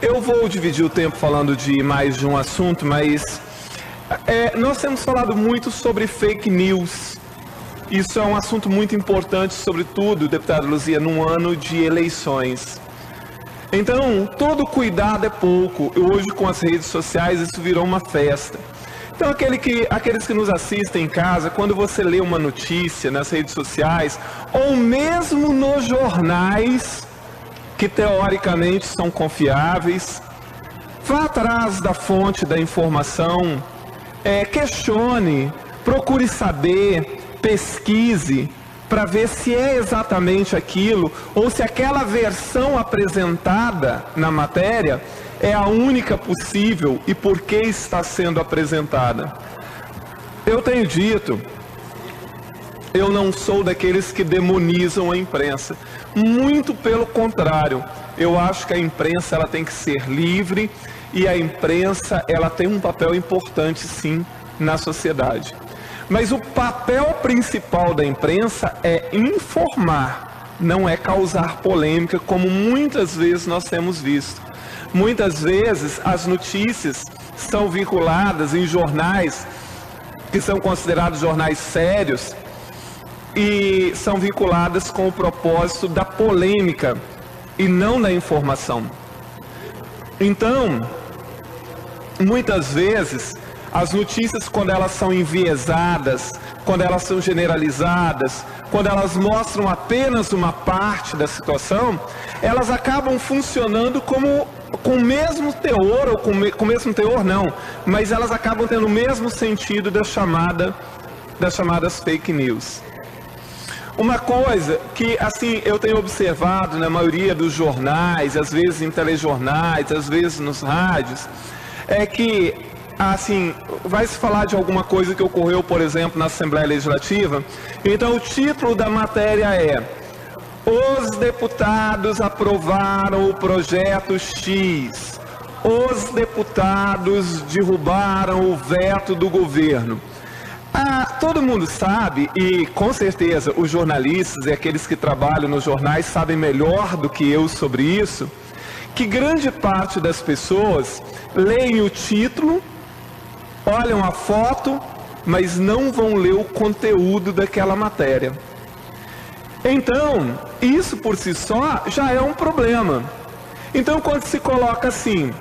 Eu vou dividir o tempo falando de mais de um assunto, mas nós temos falado muito sobre fake news. Isso é um assunto muito importante, sobretudo, deputado Luzia, num ano de eleições. Então, todo cuidado é pouco. Hoje, com as redes sociais, isso virou uma festa. Então, aqueles que nos assistem em casa, quando você lê uma notícia nas redes sociais, ou mesmo nos jornais, que teoricamente são confiáveis, vá atrás da fonte da informação, questione, procure saber, pesquise, para ver se é exatamente aquilo, ou se aquela versão apresentada na matéria é a única possível e por que está sendo apresentada. Eu tenho dito, eu não sou daqueles que demonizam a imprensa. Muito pelo contrário, eu acho que a imprensa ela tem que ser livre e a imprensa ela tem um papel importante sim na sociedade. Mas o papel principal da imprensa é informar, não é causar polêmica, como muitas vezes nós temos visto. Muitas vezes as notícias são vinculadas em jornais que são considerados jornais sérios e são vinculadas com o propósito da polêmica e não da informação. Então, muitas vezes, as notícias, quando elas são enviesadas, quando elas são generalizadas, quando elas mostram apenas uma parte da situação, elas acabam funcionando com o mesmo teor, ou com o mesmo teor não, mas elas acabam tendo o mesmo sentido das chamadas fake news. Uma coisa que, assim, eu tenho observado na maioria dos jornais, às vezes em telejornais, às vezes nos rádios, é que, assim, vai se falar de alguma coisa que ocorreu, por exemplo, na Assembleia Legislativa, então o título da matéria é: os deputados aprovaram o projeto X, os deputados derrubaram o veto do governo. Todo mundo sabe, e com certeza os jornalistas e aqueles que trabalham nos jornais sabem melhor do que eu sobre isso, que grande parte das pessoas leem o título, olham a foto, mas não vão ler o conteúdo daquela matéria. Então, isso por si só já é um problema. Então, quando se coloca assim: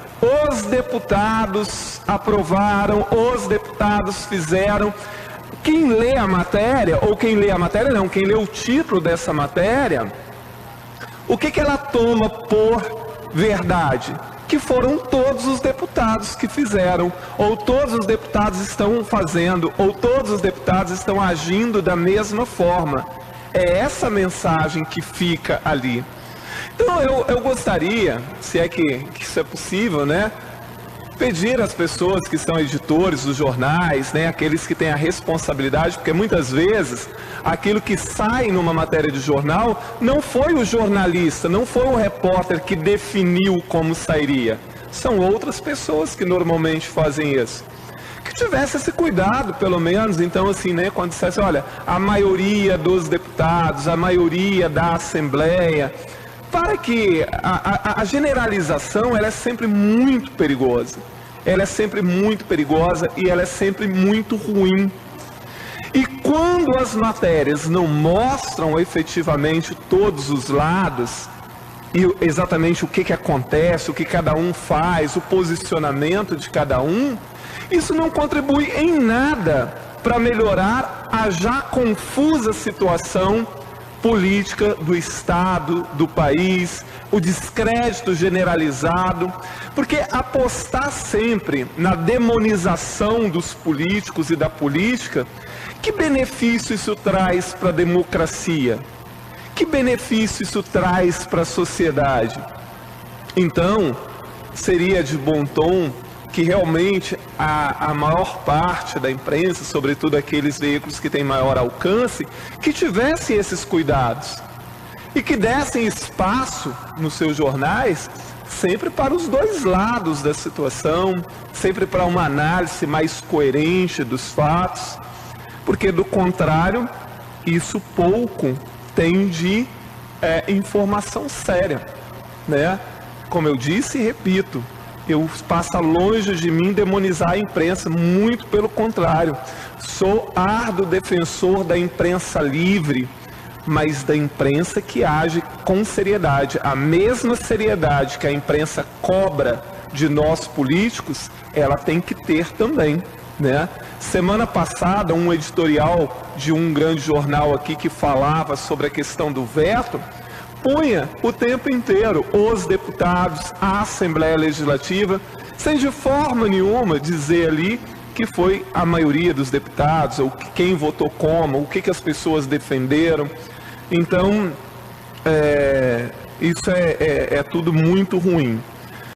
os deputados aprovaram, os deputados fizeram, quem lê a matéria, ou quem lê a matéria não, quem lê o título dessa matéria, o que ela toma por verdade? Que foram todos os deputados que fizeram, ou todos os deputados estão fazendo, ou todos os deputados estão agindo da mesma forma. É essa mensagem que fica ali. Então eu gostaria, se é que isso é possível, né, pedir às pessoas que são editores dos jornais, né, aqueles que têm a responsabilidade, porque muitas vezes aquilo que sai numa matéria de jornal não foi o jornalista, não foi o repórter que definiu como sairia. São outras pessoas que normalmente fazem isso. Que tivesse esse cuidado, pelo menos, então assim, né, quando dissesse, olha, a maioria dos deputados, a maioria da Assembleia, para que a generalização ela é sempre muito perigosa. Ela é sempre muito perigosa e ela é sempre muito ruim. E quando as matérias não mostram efetivamente todos os lados, e exatamente o que acontece, o que cada um faz, o posicionamento de cada um, isso não contribui em nada para melhorar a já confusa situação política do Estado, do país, o descrédito generalizado, porque apostar sempre na demonização dos políticos e da política, que benefício isso traz para a democracia? Que benefício isso traz para a sociedade? Então, seria de bom tom que realmente a maior parte da imprensa, sobretudo aqueles veículos que têm maior alcance, que tivessem esses cuidados e que dessem espaço nos seus jornais sempre para os dois lados da situação, sempre para uma análise mais coerente dos fatos, porque do contrário, isso pouco tem de informação séria, né? como eu disse e repito, passa longe de mim demonizar a imprensa, muito pelo contrário. Sou árduo defensor da imprensa livre, mas da imprensa que age com seriedade. A mesma seriedade que a imprensa cobra de nós políticos, ela tem que ter também, né? Semana passada, um editorial de um grande jornal aqui que falava sobre a questão do veto, punha o tempo inteiro os deputados, a Assembleia Legislativa, sem de forma nenhuma dizer ali que foi a maioria dos deputados, ou quem votou como, o que as pessoas defenderam. Então, isso é tudo muito ruim.